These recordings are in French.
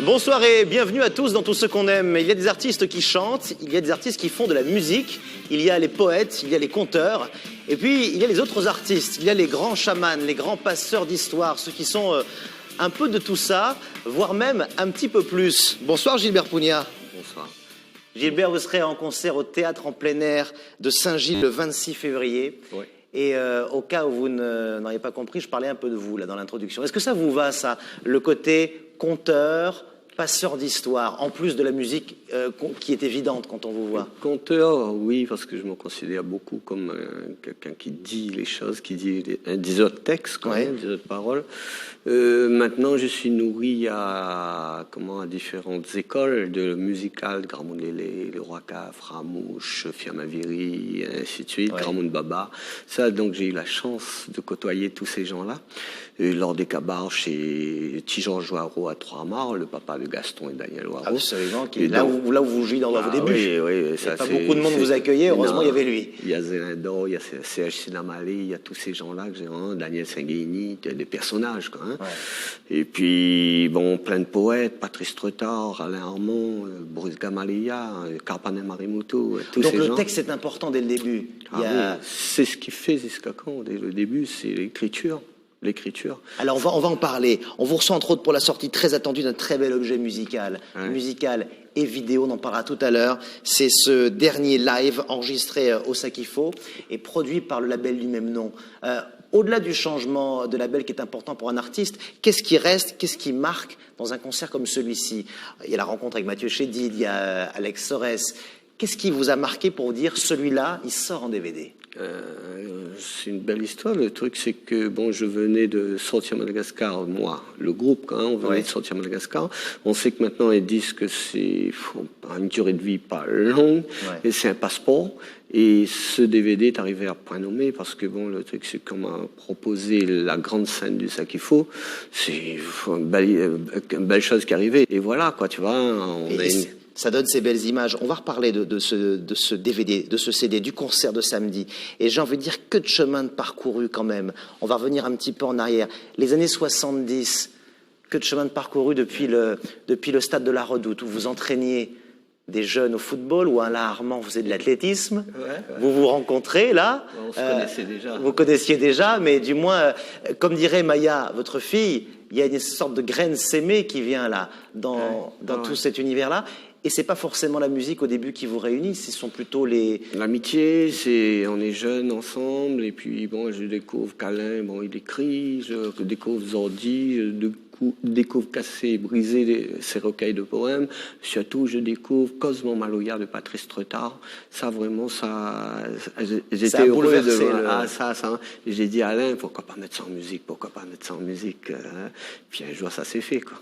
Bonsoir et bienvenue à tous dans Tout ce qu'on aime. Il y a des artistes qui chantent, il y a des artistes qui font de la musique, il y a les poètes, il y a les conteurs, et puis il y a les autres artistes, il y a les grands chamans, les grands passeurs d'histoire, ceux qui sont un peu de tout ça, voire même un petit peu plus. Bonsoir Gilbert Pugnat. Bonsoir. Gilbert, vous serez en concert au Théâtre en plein air de Saint-Gilles le 26 février. Oui. Et au cas où vous n'auriez pas compris, je parlais un peu de vous là dans l'introduction. Est-ce que ça vous va, ça, le côté conteur, passeur d'histoire, en plus de la musique qui est évidente quand on vous voit? Conteur, oui, parce que je me considère beaucoup comme quelqu'un qui dit les choses, qui dit des autres textes, quand même, des autres paroles. Maintenant, je suis nourri à différentes écoles de musicales, Gramoun Lélé, Le Roi Caf, Ramouche, Fiamaviri, et ainsi de suite, Gramoun Baba. Ça, donc, j'ai eu la chance de côtoyer tous ces gens-là. Lors des cabars chez Tijan Joaro à Trois-Mars, le papa de Gaston et Daniel Waro. Absolument, là où vous jouiez dans vos débuts. Oui, ça, pas beaucoup de monde vous accueillait, heureusement il y avait lui. Il y a Zélindo, il y a CH Sinamale, il y a tous ces gens-là que j'ai, Daniel Senghini, des personnages, quoi. Hein. Ouais. Et puis, bon, plein de poètes, Patrice Treutard, Alain Armand, Boris Gamaleya, Carpanet Marimutu, tous donc ces gens. Donc le texte est important dès le début. Oui, c'est ce qui fait Ziskakon dès le début, c'est l'écriture. Alors on va en parler. On vous reçoit entre autres pour la sortie très attendue d'un très bel objet musical. Musical et vidéo, on en parlera tout à l'heure. C'est ce dernier live enregistré au Sakifo et produit par le label du même nom. Au-delà du changement de label qui est important pour un artiste, qu'est-ce qui reste, qu'est-ce qui marque dans un concert comme celui-ci? Il y a la rencontre avec Mathieu Chédid, il y a Alex Sorès. Qu'est-ce qui vous a marqué pour vous dire celui-là, il sort en DVD? C'est une belle histoire. Le truc, c'est que bon, je venais de sortir Madagascar, moi, le groupe, hein, on venait de sortir Madagascar. On sait que maintenant ils disent que c'est une durée de vie pas longue, et c'est un passeport. Et ce DVD est arrivé à point nommé parce que bon, le truc, c'est qu'on m'a proposé la grande scène du Sakifo. C'est une belle chose qui arrivait. Et voilà, quoi, tu vois. Ça donne ces belles images. On va reparler de ce DVD, de ce CD, du concert de samedi. Et j'ai envie de dire que de chemin de parcouru quand même. On va revenir un petit peu en arrière. Les années 70, que de chemin de parcouru depuis le stade de la Redoute où vous entraîniez des jeunes au football, ou Alain Armand faisait de l'athlétisme. Vous vous rencontrez là. On se connaissait déjà. Vous connaissiez déjà, mais du moins, comme dirait Maya, votre fille, il y a une sorte de graine sémée qui vient là, dans tout cet univers-là. Et c'est pas forcément la musique au début qui vous réunit, ce sont plutôt les... L'amitié, on est jeunes ensemble, et puis bon, je découvre qu'Alain, bon, il écrit, je découvre Zordi, je découvre Cassé et Brisé, ses recueils de poèmes, surtout je découvre Cosmo Maloya de Patrice Treutard. Ça vraiment, j'étais heureux de ça. Et j'ai dit à Alain, pourquoi pas mettre ça en musique, hein. Puis un jour ça s'est fait, quoi.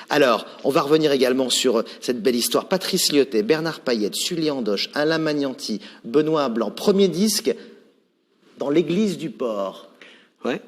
Alors, on va revenir également sur cette belle histoire. Patrice Lyotet, Bernard Payette, Sully Andoche, Alain Magnanti, Benoît Blanc. Premier disque dans l'église du port.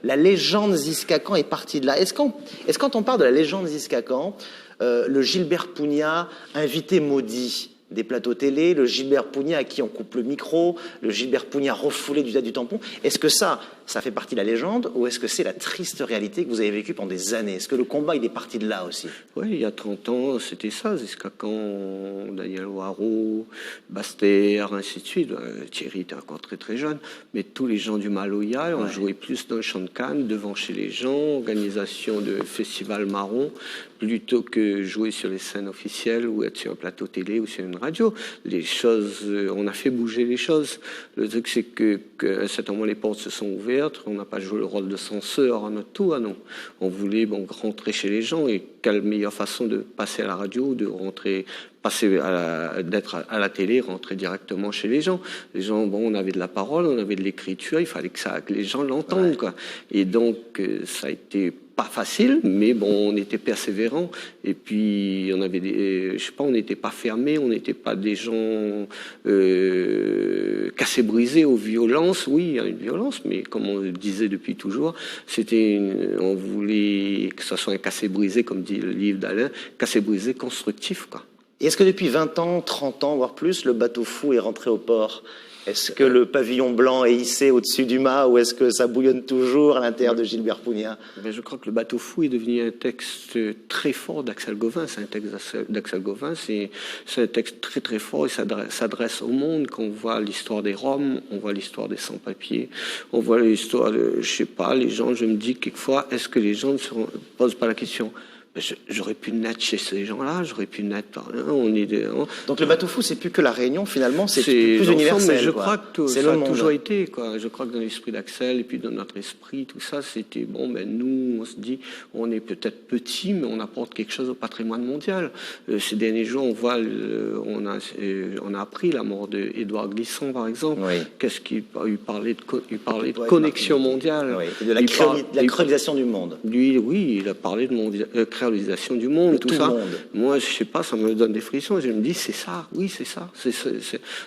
La légende Ziskakan est partie de là. Est-ce quand on parle de la légende Ziskakan, le Gilbert Pugnat, invité maudit des plateaux télé, le Gilbert Pugnat à qui on coupe le micro, le Gilbert Pugnat refoulé du du tampon, est-ce que ça fait partie de la légende ou est-ce que c'est la triste réalité que vous avez vécue pendant des années? Est-ce que le combat, il est parti de là aussi? Oui, il y a 30 ans, c'était ça, Ziskakan, Daniel Waro, Bastère, ainsi de suite. Thierry était encore très très jeune, mais tous les gens du Maloya ont joué plus dans le champ de Cannes, devant chez les gens, organisation de festival marron, plutôt que jouer sur les scènes officielles ou être sur un plateau télé ou sur une radio. Les choses, on a fait bouger les choses. Le truc, c'est qu'à un certain moment, les portes se sont ouvertes. On n'a pas joué le rôle de censeur à notre tour, non. On voulait rentrer chez les gens, et quelle meilleure façon de passer à la radio, de rentrer, d'être à la télé, rentrer directement chez les gens. Les gens, on avait de la parole, on avait de l'écriture, il fallait que les gens l'entendent, quoi. Et donc, ça a été pas facile, mais bon, on était persévérants. Et puis, on avait on n'était pas fermés, on n'était pas des gens cassés, brisés aux violences. Oui, il y a une violence, mais comme on le disait depuis toujours, on voulait que ce soit un cassé brisé, comme dit le livre d'Alain, cassé brisé constructif, quoi. Et est-ce que depuis 20 ans, 30 ans, voire plus, le bateau fou est rentré au port? Est-ce que le pavillon blanc est hissé au-dessus du mât ou est-ce que ça bouillonne toujours à l'intérieur de Gilbert Pugnat? Je crois que Le bateau fou est devenu un texte très fort d'Axel Gauvin. C'est un texte d'Axel Gauvin, c'est un texte très très fort et s'adresse au monde. Quand on voit l'histoire des Roms, on voit l'histoire des sans-papiers, on voit l'histoire de, je sais pas, les gens, je me dis quelquefois, est-ce que les gens ne se posent pas la question? J'aurais pu naître chez ces gens-là, j'aurais pu naître. Donc le bateau fou, c'est plus que la Réunion finalement, c'est plus universel. Je crois que ça a toujours été, quoi. Je crois que dans l'esprit d'Axel et puis dans notre esprit, tout ça, c'était bon. Nous, on se dit, on est peut-être petit, mais on apporte quelque chose au patrimoine mondial. Ces derniers jours, on voit, on a appris la mort d'Édouard Glissant, par exemple. Oui. Qu'est-ce qu'il parlait de connexion mondiale. Oui. Et de la créolisation du monde. Lui, oui, il a parlé de créolisation du monde, tout ça. Monde. Moi, je sais pas, ça me donne des frissons. Je me dis, c'est ça, oui, c'est ça.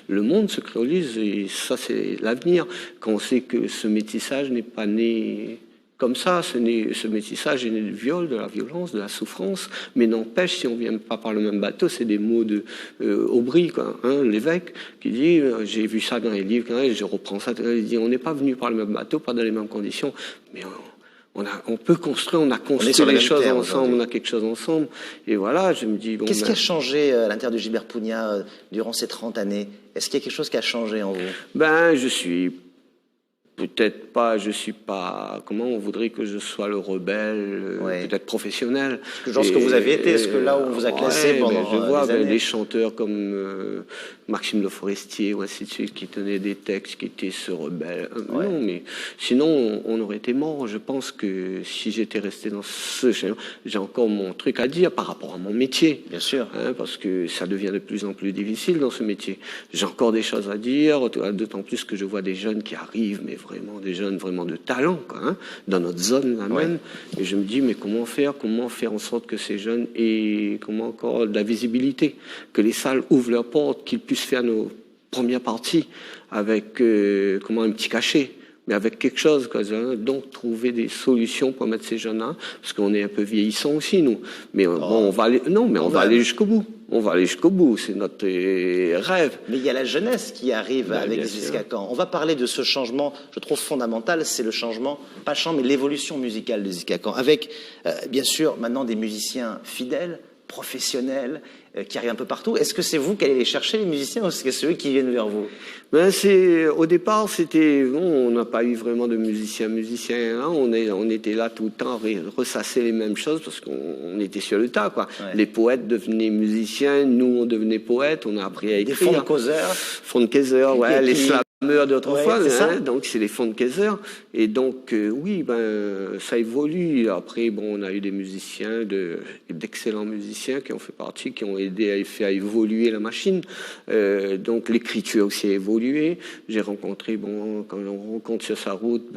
Le monde se créolise et ça, c'est l'avenir. Quand on sait que ce métissage n'est pas né comme ça, ce métissage est né du viol, de la violence, de la souffrance, mais n'empêche, si on ne vient pas par le même bateau, c'est des mots de Aubry, quoi, hein, l'évêque, qui dit, j'ai vu ça dans les livres, je reprends ça, il dit, on n'est pas venu par le même bateau, pas dans les mêmes conditions, mais on peut construire, on a construit les choses ensemble, on a quelque chose ensemble. Et voilà, je me dis... Bon, qu'est-ce qui a changé à l'intérieur de Gilbert Pugnat durant ces 30 années? Est-ce qu'il y a quelque chose qui a changé en vous? Je suis... Peut-être pas, je suis pas... Comment on voudrait que je sois le rebelle, peut-être professionnel. Genre ce que vous avez été, ce que là où on vous a classé pendant je vois des années. Des chanteurs comme Maxime Le Forestier ou ainsi de suite qui tenaient des textes qui étaient ce rebelle. Non, mais sinon on aurait été mort. Je pense que si j'étais resté dans ce chemin, j'ai encore mon truc à dire par rapport à mon métier. Bien sûr. Parce que ça devient de plus en plus difficile dans ce métier. J'ai encore des choses à dire, d'autant plus que je vois des jeunes qui arrivent, mais vraiment des jeunes vraiment de talent, quoi, dans notre zone là même. Et je me dis, mais comment faire en sorte que ces jeunes aient encore de la visibilité, que les salles ouvrent leurs portes, qu'ils puissent faire nos premières parties avec un petit cachet, mais avec quelque chose, quoi, donc trouver des solutions pour mettre ces jeunes-là, parce qu'on est un peu vieillissants aussi, nous. Mais on va aller, aller jusqu'au bout. On va aller jusqu'au bout, c'est notre rêve. Mais il y a la jeunesse qui arrive avec Jusqu'à quand. On va parler de ce changement, je trouve fondamental, c'est le changement, pas le changement, mais l'évolution musicale de Jusqu'à quand. Avec, bien sûr, maintenant des musiciens fidèles, professionnels, qui arrivent un peu partout. Est-ce que c'est vous qui allez les chercher, les musiciens, ou est-ce que c'est eux qui viennent vers vous? Au départ, c'était... on n'a pas eu vraiment de musiciens. Hein. On était là tout le temps à ressasser les mêmes choses parce qu'on était sur le tas, quoi. Ouais. Les poètes devenaient musiciens, nous, on devenait poètes, on a appris à écrire. Des Foncaiseurs. Foncaiseurs, ouais, les slameurs d'autrefois, donc c'est les Foncaiseurs. Et donc, ça évolue. Après, on a eu des musiciens, d'excellents musiciens qui ont fait partie, qui ont aidé à évoluer la machine. Donc, l'écriture aussi a évolué. J'ai rencontré, quand on rencontre sur sa route,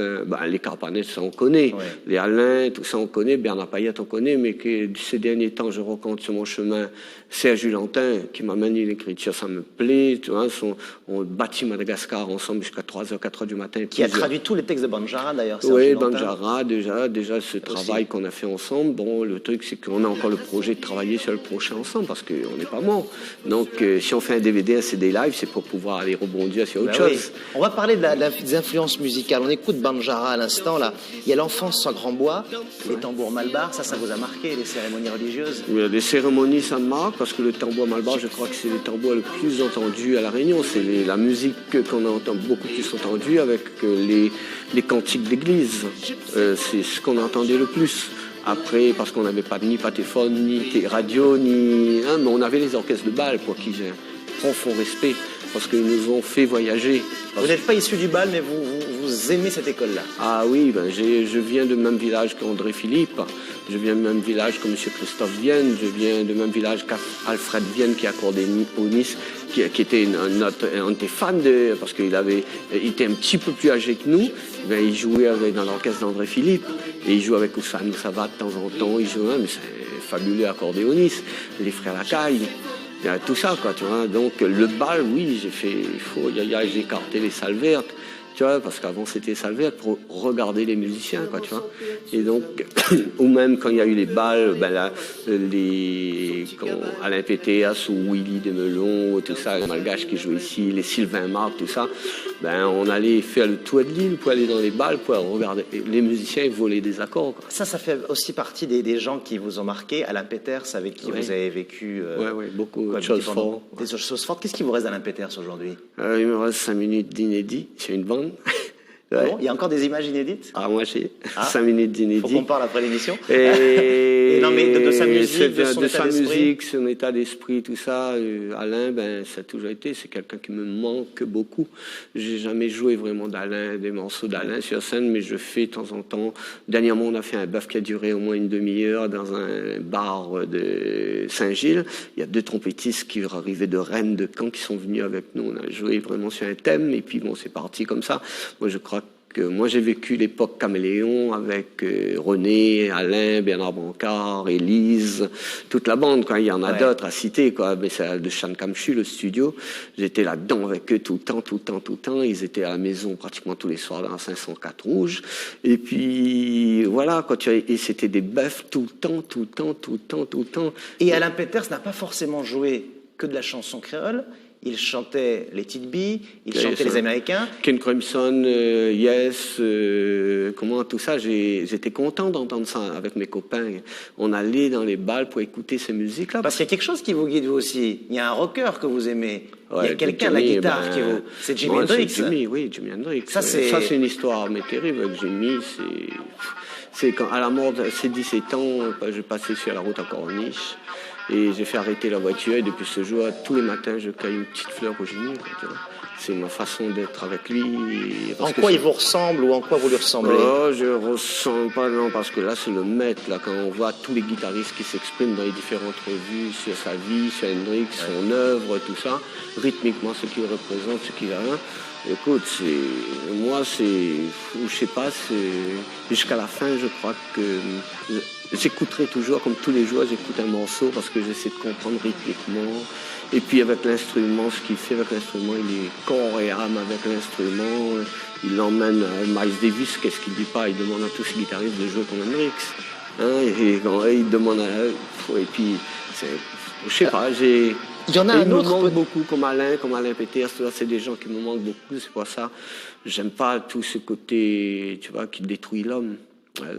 les Carpanet, ça on connaît. Ouais. Les Alain, tout ça on connaît. Bernard Payette, on connaît. Mais que ces derniers temps, je rencontre sur mon chemin Serge Hulantin, qui m'a manié l'écriture, ça me plaît. Tu vois, on bâtit Madagascar ensemble jusqu'à 3h, 4h du matin. Qui a traduit tous les textes de Banjara, d'ailleurs. Oui, Banjara, déjà ce travail qu'on a fait ensemble. Le truc, c'est qu'on a encore le projet de travailler sur le prochain ensemble, parce qu'on n'est pas mort. Donc, si on fait un DVD, un CD live, c'est pour pouvoir aller rebondir sur autre chose. Oui. On va parler des influences musicales. On écoute Banjara à l'instant, là. Il y a l'enfance sans grand bois, les tambours malbar, ça vous a marqué, les cérémonies religieuses? Oui, les cérémonies, ça me marque, parce que le tambour malbar, je crois que c'est le tambour le plus entendu à La Réunion. C'est la musique qu'on entend beaucoup plus entendue avec les cantiques d'église. C'est ce qu'on entendait le plus. Après, parce qu'on n'avait pas ni patéphone, ni radio, mais on avait les orchestres de bal, pour qui j'ai un profond respect, parce qu'ils nous ont fait voyager. Vous n'êtes pas issu du bal, mais vous aimez cette école-là? Ah oui, je viens du même village qu'André Philippe, je viens du même village que M. Christophe Vienne, je viens du même village qu'Alfred Vienne, qui accordait au Nice, qui était un de tes fans, parce qu'il était un petit peu plus âgé que nous. Il jouait dans l'orchestre d'André Philippe, et il jouait avec Oussane Sava de temps en temps, il jouait, mais c'est fabuleux accordéoniste, les frères Lacaille. Il y a tout ça, quoi, tu vois. Donc, le bal, oui, j'ai écarté les salles vertes. Tu vois, parce qu'avant c'était Salvette pour regarder les musiciens, quoi, tu vois. Et donc, ou même quand il y a eu les balles, ben là, Alain Pétéas ou Willy Desmelons, tout ça, les Malgaches qui jouent ici, les Sylvain Marc, tout ça, ben on allait faire le tour de l'île pour aller dans les balles, pour regarder les musiciens voler des accords, quoi. Ça fait aussi partie des gens qui vous ont marqué. Alain Peters, avec qui vous avez vécu beaucoup de choses fortes. Des choses fortes. Qu'est-ce qui vous reste d'Alain Peters aujourd'hui? Il me reste 5 minutes d'inédit sur une bande. Ah bon, il y a encore des images inédites? Ah, moi, j'ai 5 minutes d'inédit. Faut qu'on parle après l'émission. Et non, mais de sa musique, de sa musique, son état d'esprit, tout ça. Alain, ben, ça a toujours été, c'est quelqu'un qui me manque beaucoup. J'ai jamais joué vraiment d'Alain, des morceaux d'Alain sur scène, mais je fais de temps en temps. Dernièrement, on a fait un bœuf qui a duré au moins une demi-heure dans un bar de Saint-Gilles. Il y a 2 trompettistes qui arrivaient de Rennes, de Caen, qui sont venus avec nous. On a joué vraiment sur un thème, et puis bon, c'est parti comme ça. Moi, je crois moi, j'ai vécu l'époque Caméléon avec René, Alain, Bernard Brancard, Élise, toute la bande, quoi. Il y en a d'autres à citer, quoi. Mais c'est de Chan Kamchu, le studio. J'étais là-dedans avec eux tout le temps. Ils étaient à la maison pratiquement tous les soirs dans la 504 rouge. Et puis, voilà, et c'était des bœufs tout le temps. Et Alain Peters n'a pas forcément joué que de la chanson créole. Il chantait les Titbis, il chantait les Américains. Ken Crimson, Yes, tout ça, j'étais content d'entendre ça avec mes copains. On allait dans les balles pour écouter ces musiques-là. Parce qu'il y a quelque chose qui vous guide, vous aussi. Il y a un rocker que vous aimez. Il y a quelqu'un à la guitare qui vous... C'est Jimi Hendrix. Jimi Hendrix. Ça, c'est une histoire mais terrible avec Jimi. C'est quand, à la mort de ses 17 ans, je passais sur la route à Corniche. Et j'ai fait arrêter la voiture et depuis ce jour, tous les matins, je cueille une petite fleur au Jimi. C'est ma façon d'être avec lui. En quoi il vous ressemble ou en quoi vous lui ressemblez? Oh, je ne ressemble pas, non, parce que là, c'est le maître. Là, quand on voit tous les guitaristes qui s'expriment dans les différentes revues sur sa vie, sur Hendrix, son œuvre, tout ça, rythmiquement, ce qu'il représente, ce qu'il a. Écoute, je sais pas, jusqu'à la fin, je crois que j'écouterai toujours, comme tous les jours, j'écoute un morceau parce que j'essaie de comprendre rythmiquement. Et puis avec l'instrument, ce qu'il fait avec l'instrument, il est corps et âme avec l'instrument. Il emmène Miles Davis, qu'est-ce qu'il dit pas? Il demande à tous ses guitaristes de jouer comme Hendrix. Il demande et puis, je sais pas, il y en a un autre. Me manque beaucoup, comme Alain Peters, c'est des gens qui me manquent beaucoup. C'est pour ça, j'aime pas tout ce côté, tu vois, qui détruit l'homme.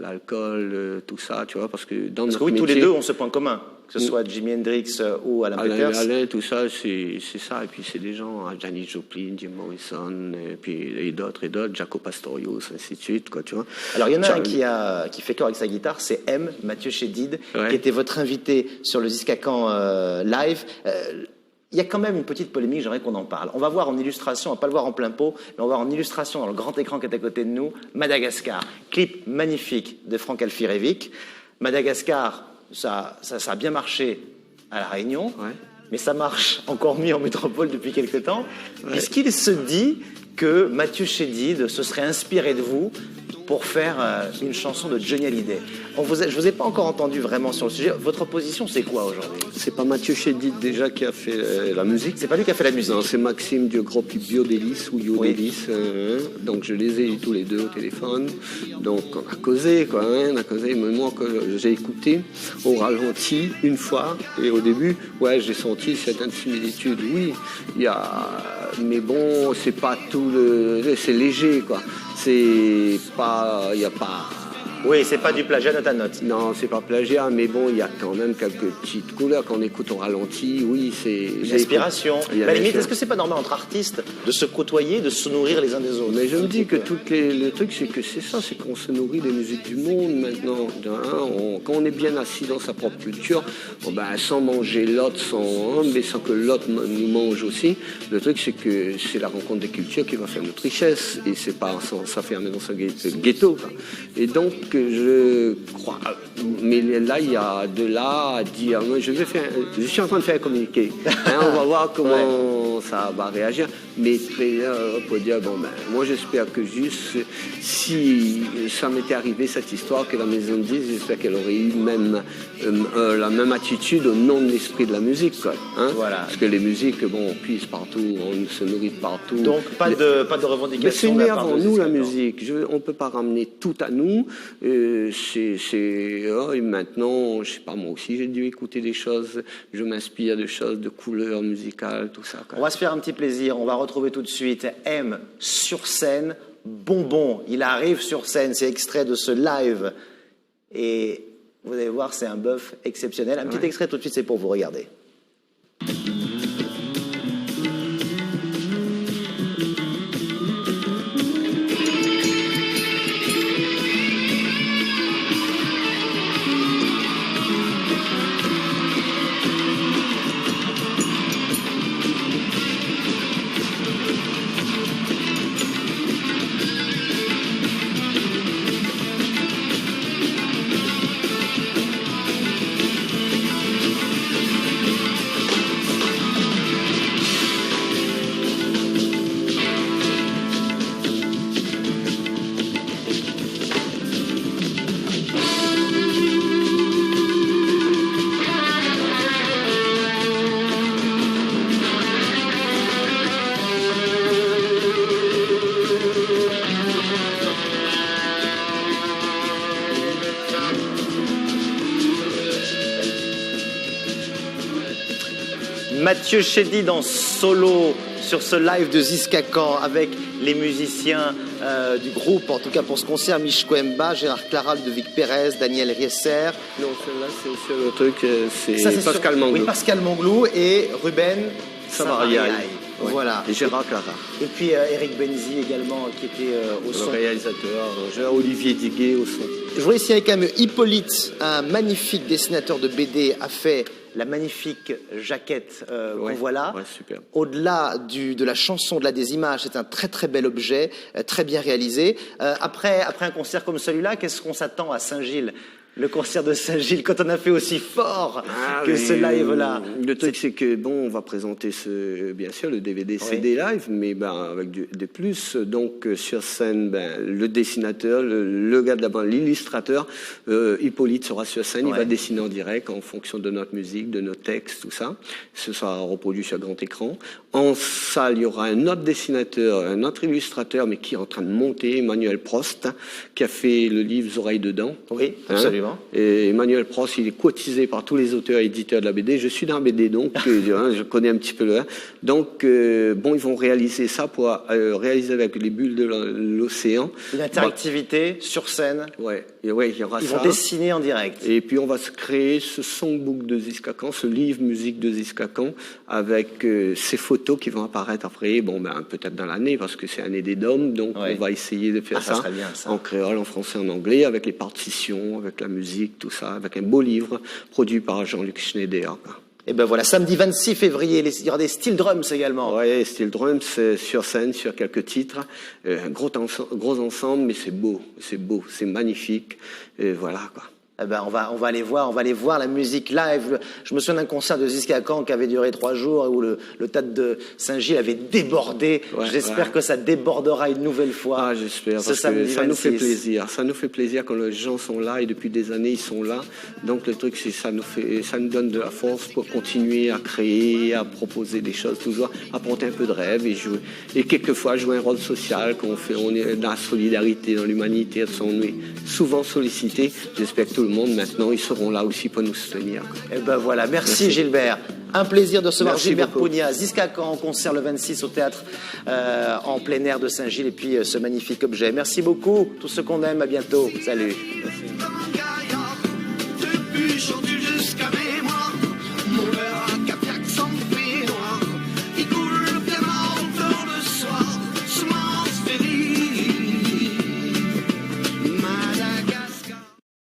L'alcool, tout ça, tu vois, parce que dans notre métier... tous les deux ont ce point commun, que ce soit Jimi Hendrix ou Alain Peters. Alain, tout ça, c'est ça. Et puis c'est des gens, Janis Joplin, Jim Morrison, et d'autres, Jaco Pastorius, ainsi de suite, quoi, tu vois. Alors il y en a un qui fait corps avec sa guitare, c'est Mathieu Chédid, qui était votre invité sur le Ziskakan live. Il y a quand même une petite polémique, j'aimerais qu'on en parle. On va voir en illustration, on va pas le voir en plein pot, mais on va voir en illustration dans le grand écran qui est à côté de nous, Madagascar. Clip magnifique de Franck Alfirevic. Madagascar, ça a bien marché à La Réunion, mais ça marche encore mieux en métropole depuis quelque temps. Est-ce qu'il se dit que Mathieu Chédid se serait inspiré de vous pour faire une chanson de Johnny Hallyday? Je ne vous ai pas encore entendu vraiment sur le sujet. Votre position, c'est quoi aujourd'hui? C'est pas Mathieu Chédid déjà qui a fait la musique. C'est pas lui qui a fait la musique. Non, c'est Maxime du groupe Biodélice ou Yodelis. Donc je les ai eu tous les deux au téléphone. Donc on a causé, quoi. On a causé. Mais moi, que j'ai écouté au ralenti une fois. Et au début, j'ai senti certaines similitudes. Oui, il y a... Mais bon, c'est pas tout le... C'est léger, quoi. C'est pas... Il n'y a pas... Oui, c'est pas du plagiat note à note. Non, c'est pas plagiat, mais bon, il y a quand même quelques petites couleurs qu'on écoute au ralenti. Oui, c'est... L'inspiration. À la limite, est-ce que c'est pas normal entre artistes de se côtoyer, de se nourrir les uns des autres? Mais je me dis que le truc, c'est que c'est ça, c'est qu'on se nourrit des musiques du monde maintenant. Quand on est bien assis dans sa propre culture, sans manger l'autre, mais sans que l'autre nous mange aussi, le truc, c'est que c'est la rencontre des cultures qui va faire notre richesse. Et c'est pas s'enfermer dans ce ghetto. Et donc, je crois, mais là il y a de là à dire, je suis en train de faire un communiqué, on va voir comment comment ça va réagir. Mais on peut dire, bon, ben, moi j'espère que juste, si ça m'était arrivé cette histoire, que la maison de disques, j'espère qu'elle aurait eu même, la même attitude au nom de l'esprit de la musique, quoi, hein. Voilà. Parce que les musiques, bon, on puise partout, on se nourrit de partout. Donc pas de revendication. Mais c'est né avant nous, la musique. On ne peut pas ramener tout à nous. Et maintenant, je sais pas, moi aussi, j'ai dû écouter des choses. Je m'inspire de choses, de couleurs musicales, tout ça, quoi. On va se faire un petit plaisir. On va retrouver tout de suite M sur scène. Bonbon, il arrive sur scène. C'est extrait de ce live. Et vous allez voir, c'est un bœuf exceptionnel. Un petit extrait tout de suite, c'est pour vous regarder. Mathieu Chédid en solo sur ce live de Ziska-Can avec les musiciens du groupe, en tout cas pour ce concert, Mich Coemba, Gérard Clara, Ludovic Pérez, Daniel Riesser. Non, celle-là, c'est sur le truc, c'est Pascal Manglou. Oui, Pascal Manglou et Ruben Savariaï. Voilà. Et Gérard Clara. Et puis Eric Benzi également, qui était au son. Le réalisateur, Olivier Diguet au son. Je voulais signaler quand même Hippolyte, un magnifique dessinateur de BD, a fait la magnifique jaquette qu'on voit là. Ouais, super. Au-delà de la chanson, des images, c'est un très très bel objet, très bien réalisé. Après un concert comme celui-là, qu'est-ce qu'on s'attend à Saint-Gilles ? Le concert de Saint-Gilles, quand on a fait aussi fort que ce live-là. Le truc, c'est que, bon, on va présenter bien sûr, le DVD CD live, mais avec des plus. Donc, sur scène, le dessinateur, le gars de la bande, l'illustrateur, Hippolyte sera sur scène, il va dessiner en direct en fonction de notre musique, de nos textes, tout ça. Ce sera reproduit sur grand écran. En salle, il y aura un autre dessinateur, un autre illustrateur, mais qui est en train de monter, Emmanuel Prost, qui a fait le livre Oreilles dedans. Oui, absolument. Et Emmanuel Prost, il est cotisé par tous les auteurs et éditeurs de la BD. Je suis dans la BD, donc je connais un petit peu le. Donc, ils vont réaliser ça pour réaliser avec les bulles de l'océan. Une interactivité sur scène. Ouais, il y aura ça. Ils vont dessiner en direct. Et puis, on va se créer ce songbook de Ziska-Can, ce livre musique de Ziska-Can, avec ces photos qui vont apparaître après, peut-être dans l'année, parce que c'est l'année des Dômes, donc on va essayer de faire ça en créole, en français, en anglais, avec les partitions, avec la musique, tout ça, avec un beau livre produit par Jean-Luc Schneider. Et ben voilà, samedi 26 février, il y aura des Steel Drums également. Oui, Steel Drums sur scène, sur quelques titres. Un gros ensemble, mais c'est beau, c'est magnifique. Et voilà, quoi. Eh ben on va aller voir la musique live. Je me souviens d'un concert de Ziska-Can qui avait duré 3 jours où le théâtre de Saint-Gilles avait débordé. J'espère que ça débordera une nouvelle fois. Ah, j'espère, parce que ça nous fait plaisir. Ça nous fait plaisir quand les gens sont là et depuis des années ils sont là. Donc le truc c'est ça nous donne de la force pour continuer à créer, à proposer des choses, toujours apporter un peu de rêve et jouer. Et quelquefois jouer un rôle social on est dans la solidarité, dans l'humanité, on est souvent sollicité. J'espère que tout le monde maintenant, ils seront là aussi pour nous soutenir. Et ben voilà, merci Gilbert. Un plaisir de recevoir Gilbert Pugna, Ziska-Can en concert le 26 au théâtre en plein air de Saint-Gilles et puis ce magnifique objet. Merci beaucoup, tous ceux qu'on aime, à bientôt. Salut. Depuis aujourd'hui jusqu'à mes